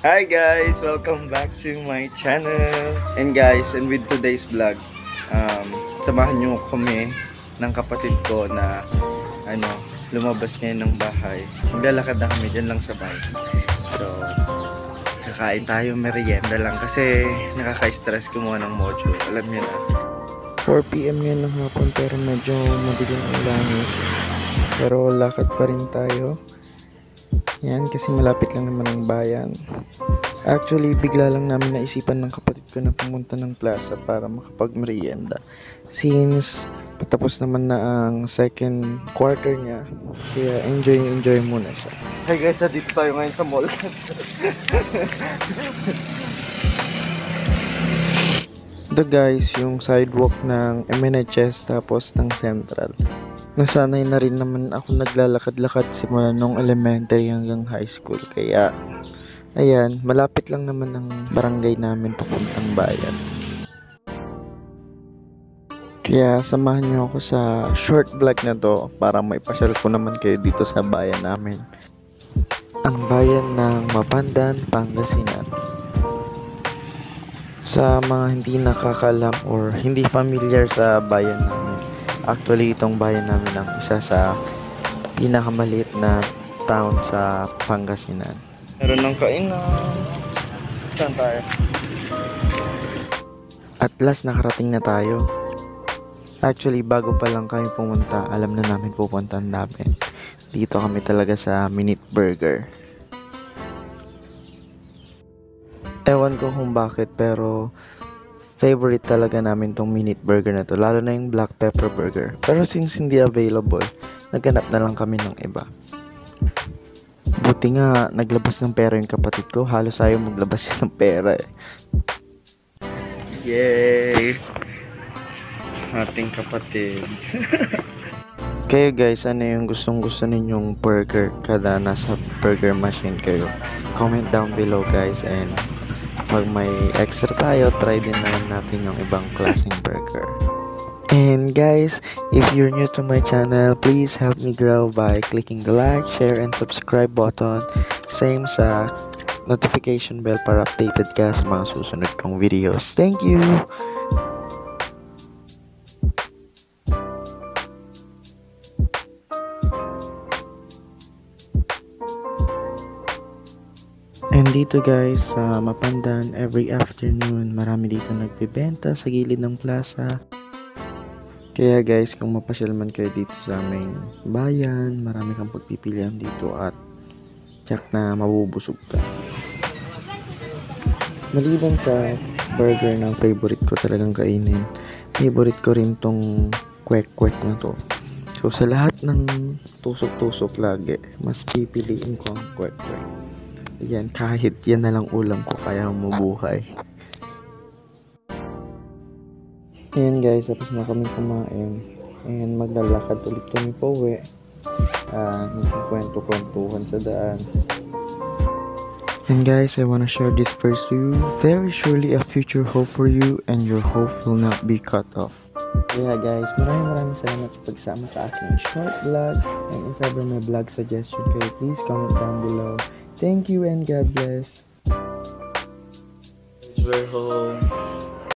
Hi guys! Welcome back to my channel. And guys, and with today's vlog, samahan nyo kami ng kapatid ko na lumabas ngayon ng bahay. Maglalakad na kami dyan lang sa bahay. So, kakain tayo, merienda lang kasi nakaka-stress kumuha ng mojo. Alam niyo na. 4 PM ngayon ng hapon pero medyo madilim ang langit. Pero lakad pa rin tayo. Yan, kasi malapit lang naman ang bayan. Actually, bigla lang namin naisipan ng kapatid ko na pumunta ng plaza para makapag-merienda. Since patapos naman na ang second quarter niya, kaya enjoy muna siya. Hey guys, dito tayo ngayon sa mall. Ito guys, yung sidewalk ng MNHS tapos ng Central. Nasanay na rin naman ako naglalakad-lakad simula nung elementary hanggang high school. Kaya, ayan, malapit lang naman ang barangay namin papuntang bayan. Kaya samahan niyo ako sa short vlog na to para maipasyal ko naman kayo dito sa bayan namin. Ang bayan ng Mapandan, Pangasinan. Sa mga hindi nakakalam or hindi familiar sa bayan namin, actually, itong bayan namin ang isa sa pinakamaliit na town sa Pangasinan. Meron ng kainan. Saan tayo? At last, nakarating na tayo. Actually, bago pa lang kami pumunta, alam na namin pupuntahan namin. Dito kami talaga sa Minute Burger. Ewan ko kung bakit, pero favorite talaga namin tong Minute Burger na to, lalo na yung Black Pepper Burger. Pero since hindi available, naghanap na lang kami ng iba. Buti nga, naglabas ng pera yung kapatid ko. Halos ayaw maglabas ng pera eh. Yay! Ating kapatid. Kayo guys, ano yung gustong-gusto ninyong burger kada nasa burger machine kayo? Comment down below guys, and pag may extra tayo, try din naman natin yung ibang klaseng burger. And guys, if you're new to my channel, please help me grow by clicking the like, share, and subscribe button. Same sa notification bell para updated ka sa mga susunod kong videos. Thank you! And dito guys, sa Mapandan, every afternoon, marami dito nagbebenta sa gilid ng plaza. Kaya guys, kung mapasyal man kayo dito sa aming bayan, marami kang pagpipilian dito at tiyak na mabubusog ka. Maliban sa burger na favorite ko talagang kainin, favorite ko rin tong kwek-kwek na to. So sa lahat ng tusok-tusok lagi, mas pipiliin ko ang kwek-kwek. Yan, kahit yan na lang ulam ko, kaya mabuhay. Ayan guys, tapos na kami kumain. And maglalakad ulit kami pa uwi. Nagkwento-kwentuhan sa daan. And guys, I wanna share this verse to you. Very surely a future hope for you, and your hope will not be cut off. Kaya guys, maraming salamat sa pagsama sa aking short vlog. And if ever may vlog suggestion kayo, please comment down below. Thank you and God bless. We're home.